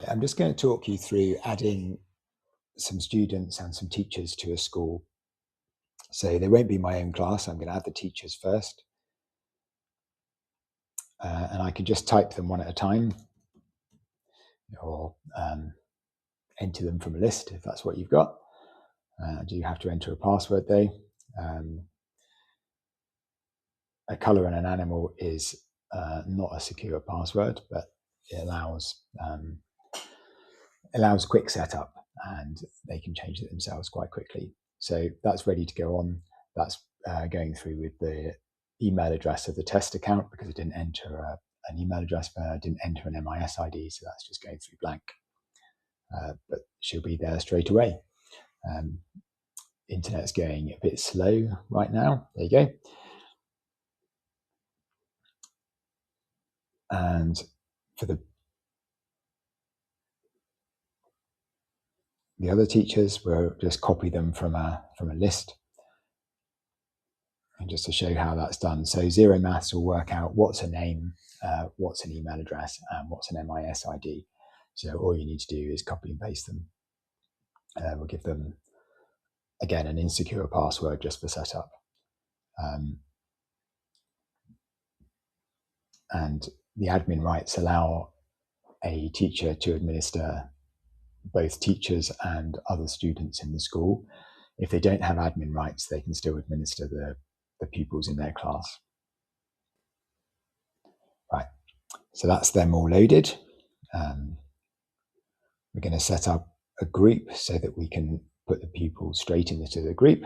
I'm just going to talk you through adding some students and some teachers to a school. So they won't be my own class. I'm going to add the teachers first. And I can just type them one at a time or enter them from a list if that's what you've got. Do you have to enter a password though? A colour and an animal is not a secure password, but it allows quick setup and they can change it themselves quite quickly. So that's ready to go on. That's going through with the email address of the test account because I didn't enter an email address, but I didn't enter an MIS ID, so that's just going through blank. But she'll be there straight away. Internet's going a bit slow right now. There you go. And for the other teachers, we'll just copy them from a list. And just to show how that's done. So 0Maths will work out what's a name, what's an email address, and what's an MIS ID. So all you need to do is copy and paste them. We'll give them, again, an insecure password just for setup. And the admin rights allow a teacher to administer both teachers and other students in the school. If they don't have admin rights, they can still administer the pupils in their class. Right, so that's them all loaded. We're going to set up a group so that we can put the pupils straight into the group.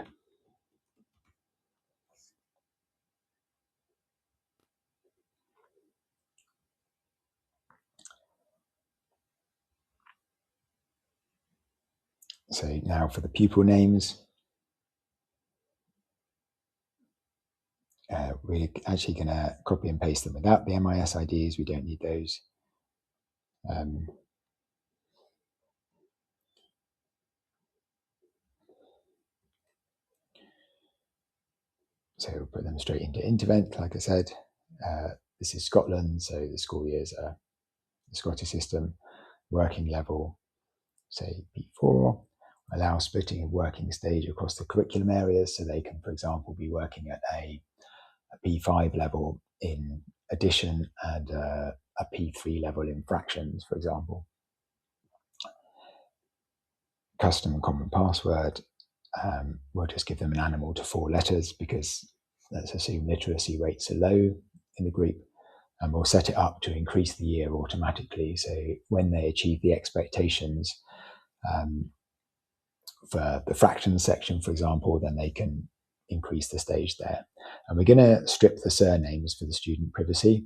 So now for the pupil names, we're actually going to copy and paste them without the MIS IDs. We don't need those. So we'll put them straight into Intervent, like I said. This is Scotland, so the school years are the Scottish system. Working level, say P4, allow splitting of working stage across the curriculum areas, so they can, for example, be working at a P5 level in addition and a P3 level in fractions, for example. Custom and common password, we'll just give them an animal to 4 letters because let's assume literacy rates are low in the group, and we'll set it up to increase the year automatically. So when they achieve the expectations for the fractions section, for example, then they can increase the stage there. And we're going to strip the surnames for the student privacy.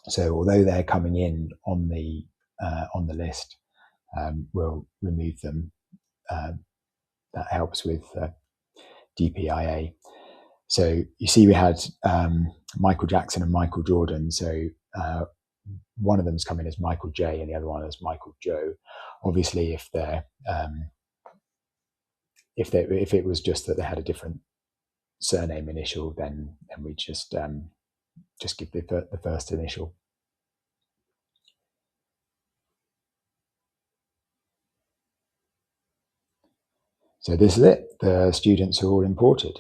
So although they're coming in on the list, we'll remove them. That helps with DPIA. So you see we had Michael Jackson and Michael Jordan. So one of them's coming as Michael J and the other one as Michael Joe. Obviously, if it was just that they had a different surname initial, then we just give the first initial. So this is it. The students are all imported.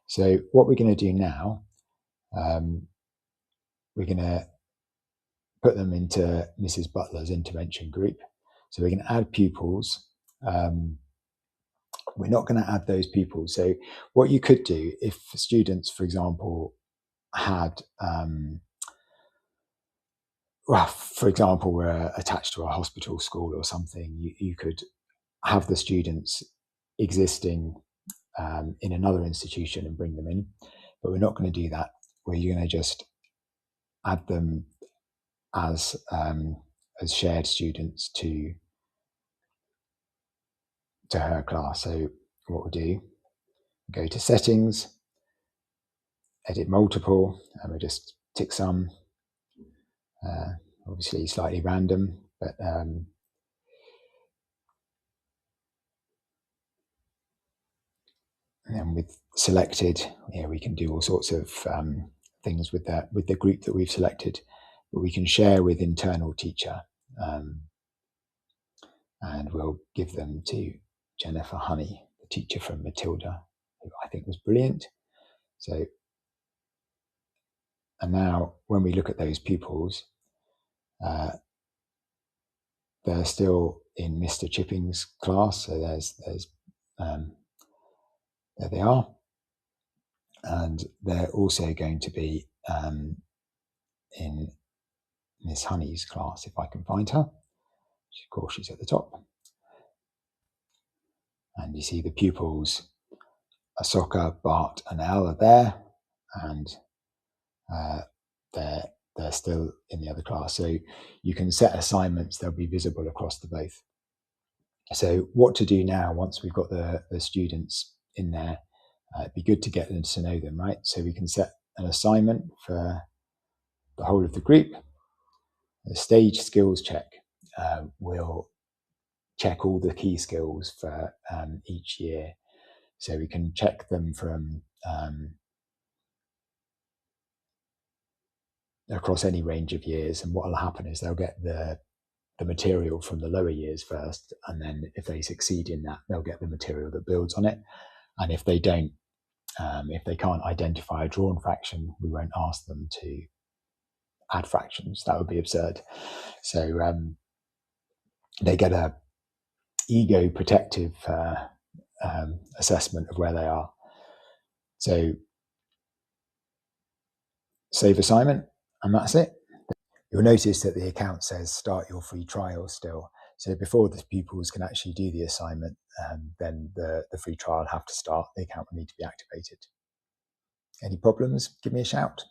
So what we're going to do now, we're going to put them into Mrs. Butler's intervention group. So we're going to add pupils. We're not going to add those pupils. So what you could do if students, for example, had, for example, were attached to a hospital, school or something, you could have the students existing in another institution and bring them in, but we're not going to do that. We're going to just add them as shared students to her class. So what we'll do, go to settings, edit multiple, and we'll just tick some, obviously slightly random, but and with selected, we can do all sorts of things with the group that we've selected, but we can share with internal teacher. and we'll give them to Jennifer Honey, the teacher from Matilda, who I think was brilliant. So, and now when we look at those pupils, they're still in Mr. Chipping's class. So there they are. And they're also going to be in Miss Honey's class, if I can find her. Of course, she's at the top. And you see the pupils, Ahsoka, Bart, and Elle are there, and they're still in the other class. So you can set assignments; they'll be visible across the both. So what to do now once we've got the students in there? It'd be good to get them to know them, right? So we can set an assignment for the whole of the group. The stage skills check will check all the key skills for each year. So we can check them from across any range of years. And what will happen is they'll get the material from the lower years first. And then if they succeed in that, they'll get the material that builds on it. And if they don't, if they can't identify a drawn fraction, we won't ask them to add fractions. That would be absurd. So they get a ego protective assessment of where they are. So save assignment, and that's it. You'll notice that the account says start your free trial still. So before the pupils can actually do the assignment, then the free trial will have to start. The account will need to be activated. Any problems? Give me a shout.